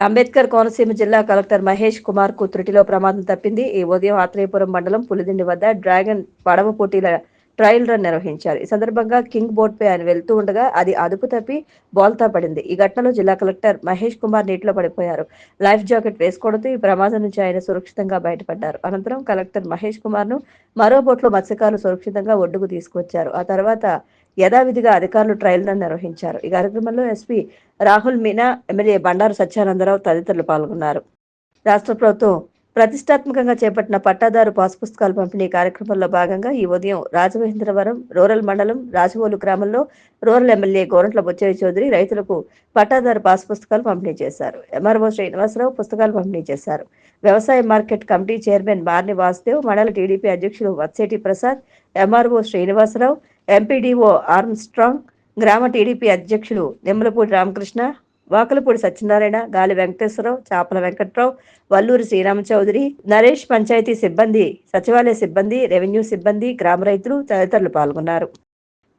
అంబేద్కర్ కోనసీమ జిల్లా కలెక్టర్ మహేష్ కుమార్ కు త్రుటిలో ప్రమాదం తప్పింది. ఈ ఉదయం ఆత్రేయపురం మండలం పులిదిండి వద్ద డ్రాగన్ పడవ పోటీల ట్రయల్ రన్ నిర్వహించారు. ఈ సందర్భంగా కింగ్ బోట్ పై ఆయన వెళ్తూ ఉండగా అది అదుపు తప్పి బోల్తా పడింది. ఈ ఘటనలో జిల్లా కలెక్టర్ మహేష్ కుమార్ నీటిలో పడిపోయారు. లైఫ్ జాకెట్ వేసుకోవడంతో ఈ ప్రమాదం నుంచి ఆయన సురక్షితంగా బయటపడ్డారు. అనంతరం కలెక్టర్ మహేష్ కుమార్ ను మరో బోట్లో మత్స్యకారులు సురక్షితంగా ఒడ్డుకు తీసుకువచ్చారు. ఆ తర్వాత యథావిధిగా అధికారులు ట్రయల్ రన్ నిర్వహించారు. ఈ కార్యక్రమంలో ఎస్పీ రాహుల్ మీనా, ఎమ్మెల్యే బండారు సత్యానందరావు తదితరులు పాల్గొన్నారు. రాష్ట్ర ప్రభుత్వం ప్రతిష్టాత్మకంగా చేపట్టిన పట్టాదారు పాస్ పుస్తకాల పంపిణీ కార్యక్రమంలో భాగంగా ఈ ఉదయం రాజమహేంద్రవరం రూరల్ మండలం రాజవోలు గ్రామంలో రూరల్ ఎమ్మెల్యే గోరంట్ల బుచ్చయ్య చౌదరి రైతులకు పట్టాదారు పాస్ పుస్తకాలు పంపిణీ చేశారు. ఎంఆర్ఓ శ్రీనివాసరావు పుస్తకాలు పంపిణీ చేశారు. వ్యవసాయ market committee chairman Marni Vasudev, మండల టీడీపీ అధ్యక్షులు Vatseti Prasad, MRO Srinivasarao, MPDO Armstrong, గ్రామ టీడీపీ అధ్యక్షులు నిమ్మలపూడి రామకృష్ణ, వాకలపూడి సత్యనారాయణ, గాలి వెంకటేశ్వరరావు, చాపల వెంకట్రావు, వల్లూరి శ్రీరామ చౌదరి, నరేష్, పంచాయతీ సిబ్బంది, సచివాలయ సిబ్బంది, రెవెన్యూ సిబ్బంది, గ్రామ రైతులు తదితరులు పాల్గొన్నారు.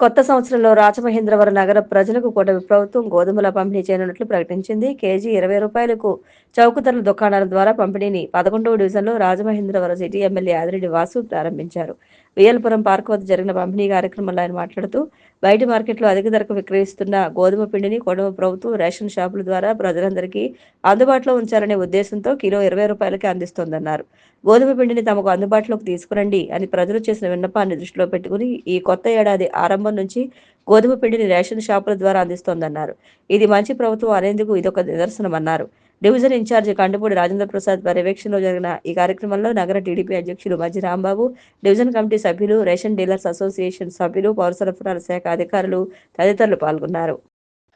కొత్త సంవత్సరంలో రాజమహేంద్రవరం నగర ప్రజలకు కూటమి ప్రభుత్వం గోధుమల పంపిణీ చేయనున్నట్లు ప్రకటించింది. కేజీ రూ. 20కు చౌక ధరల దుకాణాల ద్వారా పంపిణీని 11వ డివిజన్లో రాజమహేంద్రవరం సిటీ ఎమ్మెల్యే ఆదిరెడ్డి వాసు ప్రారంభించారు. విఎల్పురం పార్క్ వద్ద జరిగిన పంపిణీ కార్యక్రమంలో ఆయన మాట్లాడుతూ బయట మార్కెట్లో అధిక ధరకు విక్రయిస్తున్న గోధుమ పిండిని కూటమి ప్రభుత్వం రేషన్ షాపుల ద్వారా ప్రజలందరికీ అందుబాటులో ఉంచాలనే ఉద్దేశంతో కిలో రూ. 20కే అందిస్తోందన్నారు. గోధుమ పిండిని తమకు అందుబాటులోకి తీసుకురండి అని ప్రజలు చేసిన విన్నపాన్ని దృష్టిలో పెట్టుకుని ఈ కొత్త ఏడాది ఆరంభం నుంచి గోధుమ పిండిని రేషన్ షాపుల ద్వారా అందిస్తోందన్నారు. ఇది మంచి ప్రభుత్వం అనేందుకు ఇదొక నిదర్శనమన్నారు. డివిజన్ ఇన్ఛార్జి కండుపూడి రాజేంద్ర ప్రసాద్ పర్యవేక్షణలో జరిగిన ఈ కార్యక్రమంలో నగర టీడీపీ అధ్యక్షులు మజ్జి రాంబాబు, డివిజన్ కమిటీ సభ్యులు, రేషన్ డీలర్స్ అసోసియేషన్ సభ్యులు, పౌర సరఫరాల శాఖ అధికారులు తదితరులు పాల్గొన్నారు.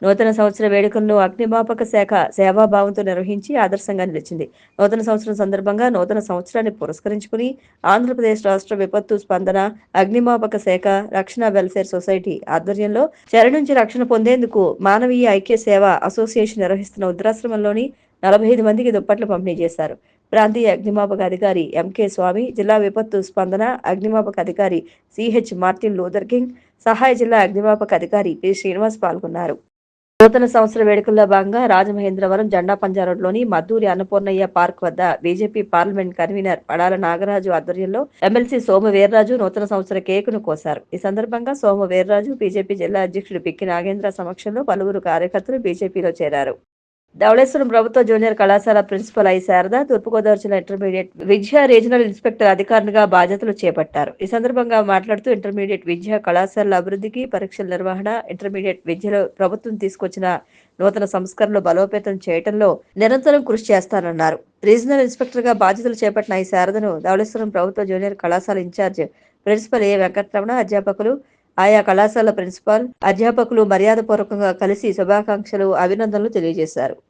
నూతన సంవత్సర వేడుకలను అగ్నిమాపక శాఖ సేవాభావంతో నిర్వహించి ఆదర్శంగా నిలిచింది. నూతన సంవత్సరం సందర్భంగా నూతన సంవత్సరాన్ని పురస్కరించుకుని ఆంధ్రప్రదేశ్ రాష్ట్ర విపత్తు స్పందన, అగ్నిమాపక శాఖ, రక్షణ వెల్ఫేర్ సొసైటీ ఆధ్వర్యంలో చెర నుంచి రక్షణ పొందేందుకు మానవీయ ఐక్య సేవ అసోసియేషన్ నిర్వహిస్తున్న వృద్ధాశ్రమంలోని 45 మందికి దుప్పట్లు పంపిణీ చేశారు. ప్రాంతీయ అగ్నిమాపక అధికారి ఎంకే స్వామి, జిల్లా విపత్తు స్పందన అగ్నిమాపక అధికారి సిహెచ్ మార్టిన్ లూథర్ కింగ్, సహాయ జిల్లా అగ్నిమాపక అధికారి పి శ్రీనివాస్ పాల్గొన్నారు. నూతన సంవత్సర వేడుకల్లో భాగంగా రాజమహేంద్రవరం జెండా పంజా రోడ్లోని మద్దూరి అన్నపూర్ణయ్య పార్క్ వద్ద BJP parliament convener Padala Nagaraju ఆధ్వర్యంలో ఎమ్మెల్సీ సోము వీర్రాజు నూతన సంవత్సర కేకును కోశారు. ఈ సందర్భంగా సోము వీర్రాజు, బీజేపీ జిల్లా అధ్యక్షుడు పిక్కి నాగేంద్ర సమక్షంలో పలువురు కార్యకర్తలు బీజేపీలో చేరారు. ధవళేశ్వరం ప్రభుత్వ జూనియర్ కళాశాల ప్రిన్సిపల్ ఐ శారద తూర్పుగోదావరి జిల్లా ఇంటర్మీడియట్ విద్యా రీజనల్ ఇన్స్పెక్టర్ అధికారిగా బాధ్యతలు చేపట్టారు. ఈ సందర్భంగా మాట్లాడుతూ ఇంటర్మీడియట్ విద్యా కళాశాలల అభివృద్ధికి, పరీక్షల నిర్వహణ, ఇంటర్మీడియట్ విద్యలో ప్రభుత్వం తీసుకొచ్చిన నూతన సంస్కరణలు బలోపేతం చేయడంలో నిరంతరం కృషి చేస్తానన్నారు. రీజనల్ ఇన్స్పెక్టర్ గా బాధ్యతలు చేపట్టిన ఈ శారదను ధవళేశ్వరం ప్రభుత్వ జూనియర్ కళాశాల ఇన్ఛార్జ్ ప్రిన్సిపల్ ఏ వెంకటరమణ, అధ్యాపకులు, ఆయా కళాశాల ప్రిన్సిపాల్, అధ్యాపకులు మర్యాదపూర్వకంగా కలిసి శుభాకాంక్షలు, అభినందనలు తెలియజేశారు.